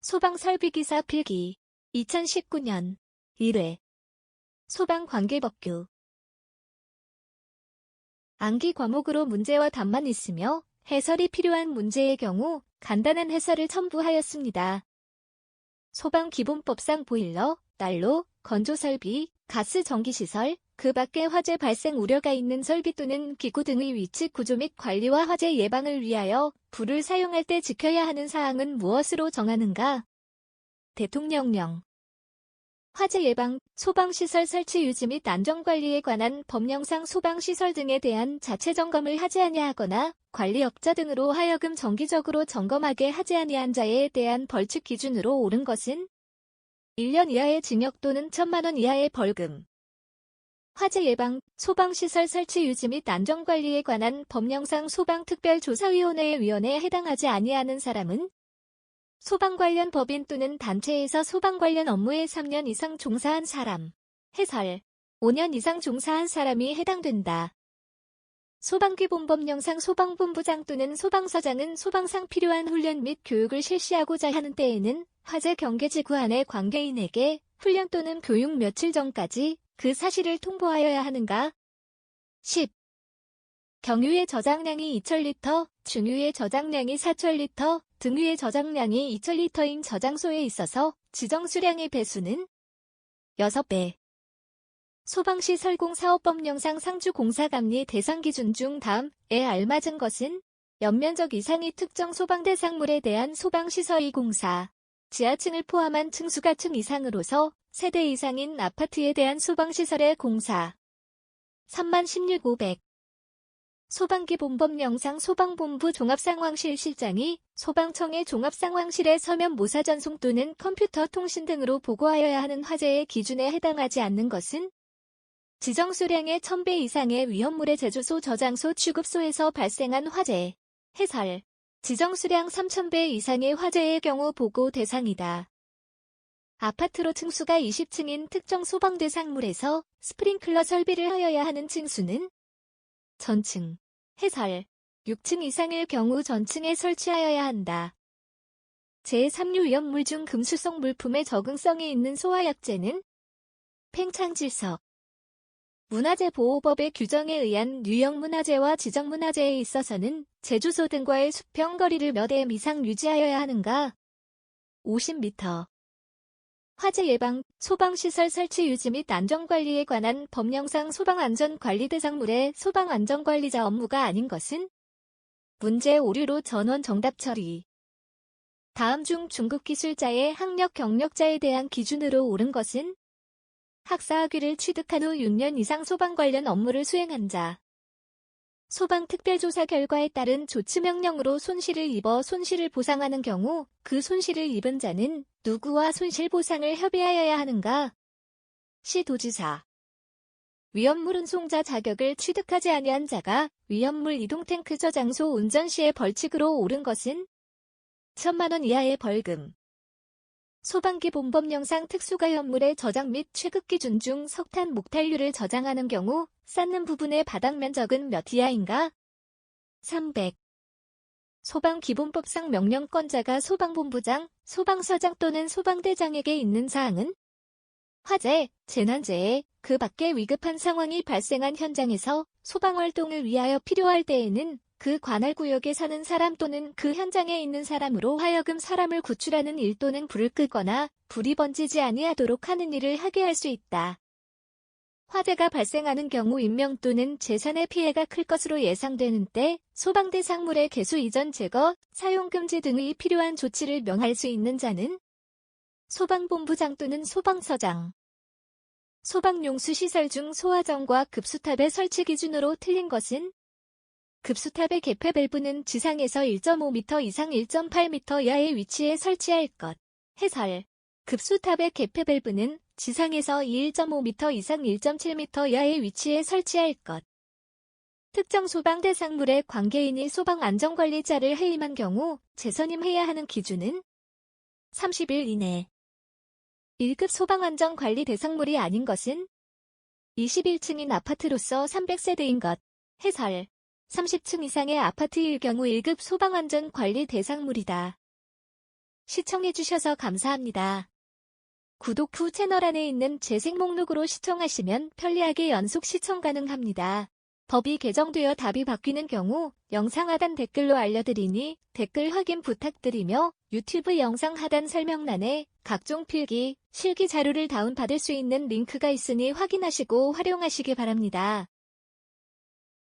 소방설비기사 필기 2019년 1회 소방관계법규 암기 과목으로 문제와 답만 있으며 해설이 필요한 문제의 경우 간단한 해설을 첨부하였습니다. 소방기본법상 보일러, 난로, 건조설비, 가스 전기시설, 그 밖에 화재 발생 우려가 있는 설비 또는 기구 등의 위치 구조 및 관리와 화재 예방을 위하여 불을 사용할 때 지켜야 하는 사항은 무엇으로 정하는가? 대통령령. 화재 예방, 소방시설 설치 유지 및 안전관리에 관한 법령상 소방시설 등에 대한 자체 점검을 하지 아니하거나 관리업자 등으로 하여금 정기적으로 점검하게 하지 아니한 자에 대한 벌칙 기준으로 옳은 것은 1년 이하의 징역 또는 1,000만 원 이하의 벌금. 화재 예방, 소방시설 설치 유지 및 안전관리에 관한 법령상 소방특별조사위원회의 위원회에 해당하지 아니하는 사람은 소방 관련 법인 또는 단체에서 소방 관련 업무에 3년 이상 종사한 사람, 해설, 5년 이상 종사한 사람이 해당된다. 소방기본법령상 소방본부장 또는 소방서장은 소방상 필요한 훈련 및 교육을 실시하고자 하는 때에는 화재 경계지구 안의 관계인에게 훈련 또는 교육 며칠 전까지 그 사실을 통보하여야 하는가? 10. 경유의 저장량이 2,000리터, 중유의 저장량이 4,000리터, 등유의 저장량이 2,000리터인 저장소에 있어서 지정 수량의 배수는 6배. 소방시설공사업법령상 상주공사감리 대상 기준 중 다음에 알맞은 것은 연면적 이상의 특정 소방대상물에 대한 소방시설의 공사, 지하층을 포함한 층수가층 이상으로서 세대 이상인 아파트에 대한 소방시설의 공사. 316500. 소방기본법령상 소방본부 종합상황실 실장이 소방청의 종합상황실에 서면 모사 전송 또는 컴퓨터 통신 등으로 보고하여야 하는 화재의 기준에 해당하지 않는 것은 지정 수량의 1,000배 이상의 위험물의 제조소 저장소 취급소에서 발생한 화재, 해설, 지정 수량 3,000배 이상의 화재의 경우 보고 대상이다. 아파트로 층수가 20층인 특정 소방 대상물에서 스프링클러 설비를 하여야 하는 층수는 전층, 해설, 6층 이상일 경우 전층에 설치하여야 한다. 제3류 위험물 중 금수성 물품에 적응성이 있는 소화약제는 팽창질석. 문화재보호법의 규정에 의한 유형문화재와 지정문화재에 있어서는 제주소 등과의 수평거리를 몇 m 이상 유지하여야 하는가? 50m. 화재 예방, 소방시설 설치 유지 및 안전관리에 관한 법령상 소방안전관리 대상물의 소방안전관리자 업무가 아닌 것은 문제 오류로 전원 정답 처리. 다음 중 중급기술자의 학력 경력자에 대한 기준으로 옳은 것은 학사학위를 취득한 후 6년 이상 소방 관련 업무를 수행한 자. 소방특별조사 결과에 따른 조치명령으로 손실을 입어 손실을 보상하는 경우 그 손실을 입은 자는 누구와 손실보상을 협의하여야 하는가? 시도지사. 위험물 운송자 자격을 취득하지 아니한 자가 위험물 이동탱크 저장소 운전 시의 벌칙으로 옳은 것은 1,000만 원 이하의 벌금. 소방기본법령상 특수가연물의 저장 및 취급 기준 중 석탄 목탄류를 저장하는 경우 쌓는 부분의 바닥 면적은 몇 이하인가? 300. 소방기본법상 명령권자가 소방본부장, 소방서장 또는 소방대장에게 있는 사항은 화재, 재난재해, 그 밖에 위급한 상황이 발생한 현장에서 소방활동을 위하여 필요할 때에는 그 관할 구역에 사는 사람 또는 그 현장에 있는 사람으로 하여금 사람을 구출하는 일 또는 불을 끄거나 불이 번지지 아니하도록 하는 일을 하게 할 수 있다. 화재가 발생하는 경우 인명 또는 재산의 피해가 클 것으로 예상되는 때 소방대상물의 개수 이전 제거, 사용금지 등의 필요한 조치를 명할 수 있는 자는 소방본부장 또는 소방서장. 소방용수시설 중 소화정과 급수탑의 설치 기준으로 틀린 것은 급수탑의 개폐 밸브는 지상에서 1.5m 이상 1.8m 이하의 위치에 설치할 것. 해설. 급수탑의 개폐 밸브는 지상에서 1.5m 이상 1.7m 이하의 위치에 설치할 것. 특정 소방 대상물의 관계인이 소방안전관리자를 해임한 경우 재선임해야 하는 기준은 30일 이내. 1급 소방안전관리 대상물이 아닌 것은 21층인 아파트로서 300세대인 것. 해설. 30층 이상의 아파트일 경우 1급 소방안전관리 대상물이다. 시청해주셔서 감사합니다. 구독 후 채널 안에 있는 재생 목록으로 시청하시면 편리하게 연속 시청 가능합니다. 법이 개정되어 답이 바뀌는 경우 영상 하단 댓글로 알려드리니 댓글 확인 부탁드리며 유튜브 영상 하단 설명란에 각종 필기, 실기 자료를 다운받을 수 있는 링크가 있으니 확인하시고 활용하시기 바랍니다.